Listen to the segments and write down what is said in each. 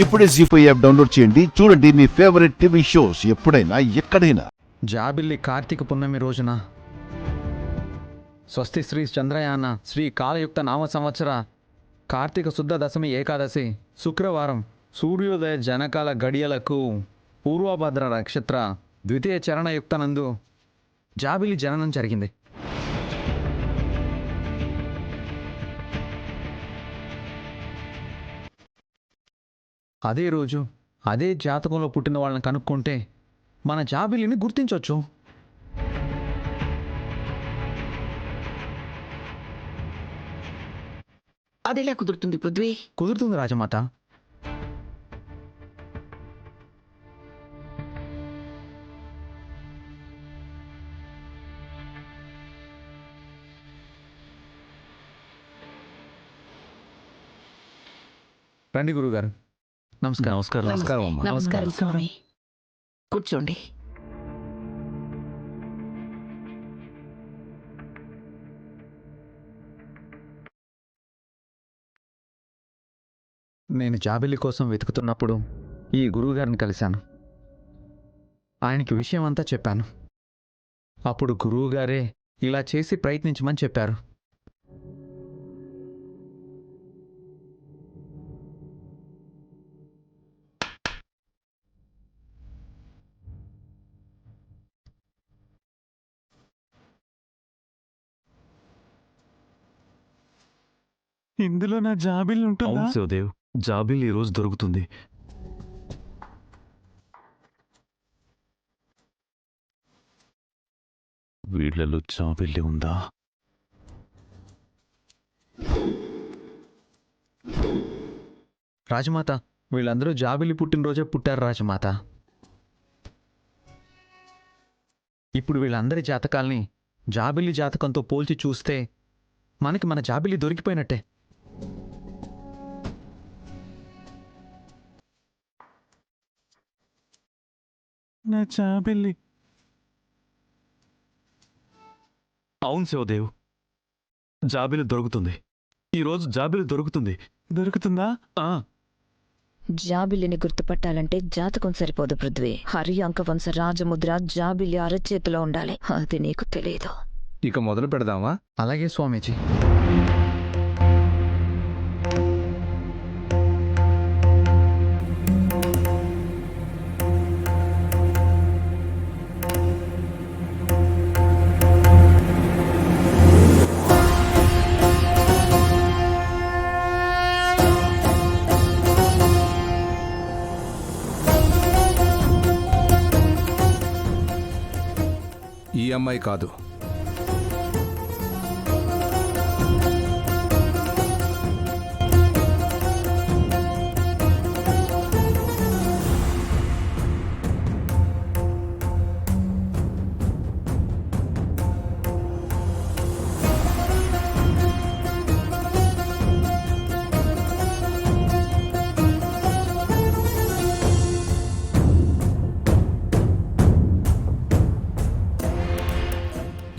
ఇప్పుడే జీ5 app download చేయండి. చూడండి మీ ఫేవరెట్ టీవీ షోస్ ఎప్పుడైనా ఎక్కడైనా. జాబిల్లి కార్తీక పున్నమి రోజున స్వస్తి శ్రీ చంద్రయాన శ్రీ కాలయుక్త నామ సంవత్సర కార్తీక శుద్ధ దశమి ఏకాదశి శుక్రవారం సూర్యోదయ జనకాల గడియలకు పూర్వభద్ర నక్షత్ర ద్వితీయ చరణయుక్తనందు జాబిలి జననం జరిగింది. అదే రోజు అదే జాతకంలో పుట్టిన వాళ్ళని కనుక్కుంటే మన జాబిలిని గుర్తించవచ్చు. అదెలా కుదురుతుంది పృథ్వీ? కుదురుతుంది రాజమాత. రండి గురుగారు. నమస్కారం. నమస్కారం అమ్మా. నమస్కారం స్వామి. కూర్చోండి. నేను జాబిలి కోసం వెతుకుతున్నప్పుడు ఈ గురువుగారిని కలిశాను. ఆయనకి విషయం అంతా చెప్పాను. అప్పుడు గురువుగారే ఇలా చేసి ప్రయత్నించమని చెప్పారు. ఇందులో నా జాబిల్ ఉంటుందా? అవును శివదేవ్, జాబిల్ ఈ రోజు దొరుకుతుంది. వీళ్లలో జాబిల్లి ఉందా? రాజమాత, వీళ్ళందరూ జాబిలి పుట్టినరోజే పుట్టారు రాజమాత. ఇప్పుడు వీళ్ళందరి జాతకాల్ని జాబిలి జాతకంతో పోల్చి చూస్తే మనకి మన జాబిలి దొరికిపోయినట్టే. నా జాబిల్లి అవును శివదేవ్, జాబిలి దొరుకుతుంది. ఈ రోజు జాబిలి దొరుకుతుంది. దొరుకుతుందా? జాబిలిని గుర్తుపట్టాలంటే జాతకం సరిపోదు పృథ్వీ. హరి అంకవంశ రాజముద్ర జాబిలి అరచేతిలో ఉండాలి. అది నీకు తెలియదు. ఇక మొదలు పెడదామా? అలాగే స్వామీజీ. ఈ అమ్మాయి కాదు.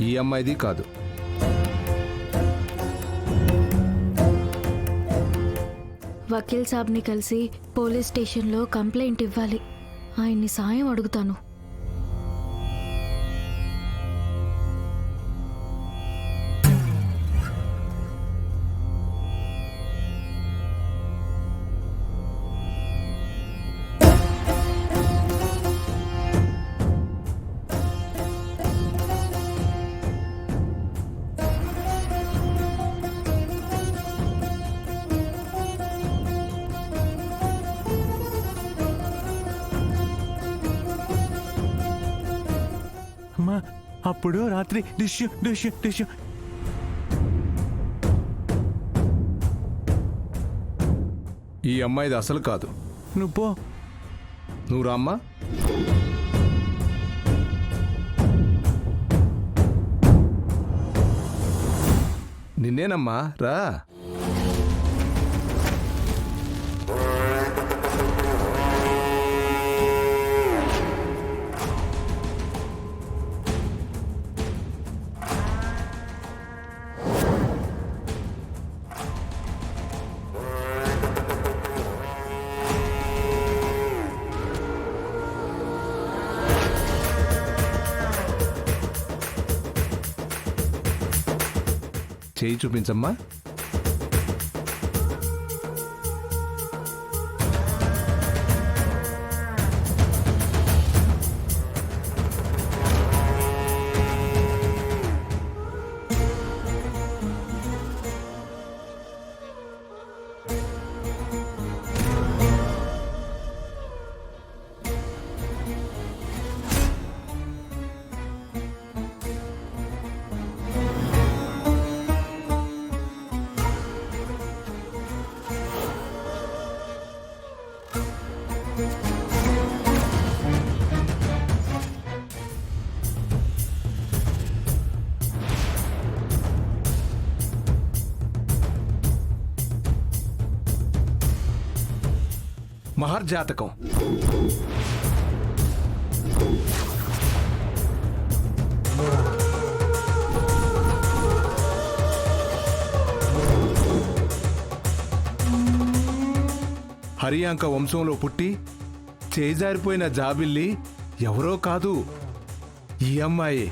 ఈ అమ్మాయిది కాదు. వకీల్ సాబ్ని కలిసి పోలీస్ స్టేషన్లో కంప్లైంట్ ఇవ్వాలి. ఆయన్ని సాయం అడుగుతాను. అమ్మా, అప్పుడు రాత్రి డిష్యూ డిష్యూ డిష్యూ. ఈ అమ్మాయిది అసలు కాదు. నువ్వు రామ్మా. నిన్నేనమ్మా, రా. చేయి చూపించమ్మా. మహర్జాతకం. హరియాంక వంశంలో పుట్టి చేజారిపోయిన జాబిల్లి ఎవరో కాదు, ఈ అమ్మాయి.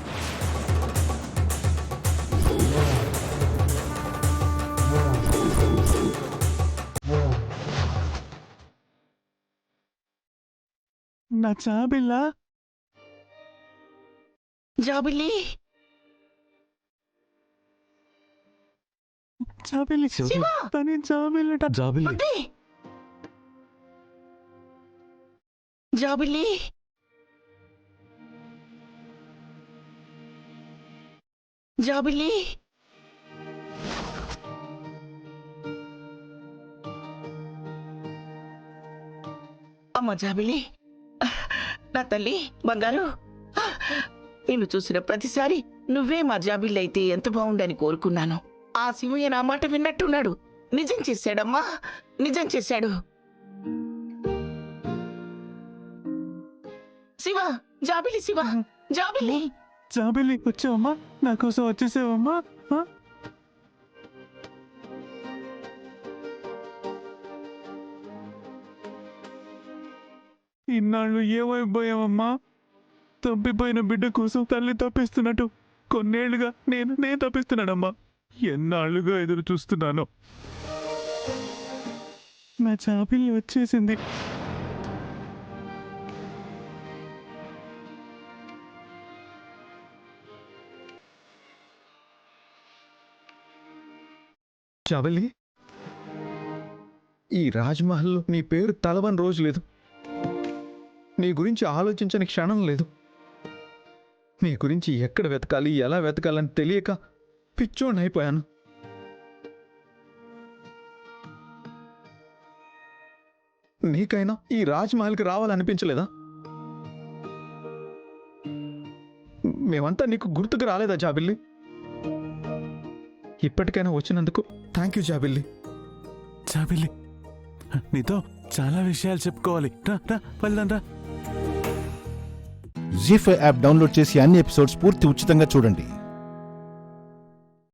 నా జాబిల్లా జాబిల్లి జాబిల్లి శివ! తని జాబిల్లట. జాబిల్లి బుద్ధి జాబిల్లి జాబిల్లి అమ్మ జాబిల్లి, నా తల్లి బంగారు, నిన్ను చూసిన ప్రతిసారి నువ్వే మా జాబిల్లి అయితే ఎంత బాగుండని కోరుకున్నాను. ఆ శివయ్య నా మాట విన్నట్టున్నాడు. నిజం చేశాడమ్మా, నిజం చేశాడు. శివ, జాబిల్లి, శివ, జాబిల్లి. జాబిల్లి వచ్చావమ్మా, నా కోసం వచ్చేసావమ్మా. ఆ? ఇన్నాళ్ళు ఏమైపోయావమ్మా? తప్పిపోయిన బిడ్డ కోసం తల్లి తప్పిస్తున్నట్టు కొన్నేళ్లుగా నేను తప్పిస్తున్నానమ్మా. ఎన్నాళ్ళుగా ఎదురు చూస్తున్నాను. నా జాబిల్లి వచ్చేసింది. జాబిల్లి, ఈ రాజ్మహల్లో నీ పేరు తలవని రోజు లేదు. నీ గురించి ఆలోచించని క్షణం లేదు. నీ గురించి ఎక్కడ వెతకాలి, ఎలా వెతకాలని తెలియక పిచ్చోడిని అయిపోయాను. నీకైనా ఈ రాజ్మహల్కి రావాలనిపించలేదా? మేమంతా నీకు గుర్తుకు రాలేదా జాబిల్లి? ఇప్పటికైనా వచ్చినందుకు థ్యాంక్ యూ జాబిల్లి. జాబిల్లి, నీతో చాలా విషయాలు చెప్పుకోవాలి. రా రా వెళ్దాం రా. జీ5 యాప్ డౌన్లోడ్ చేసి అన్ని ఎపిసోడ్స్ పూర్తి ఉచితంగా చూడండి.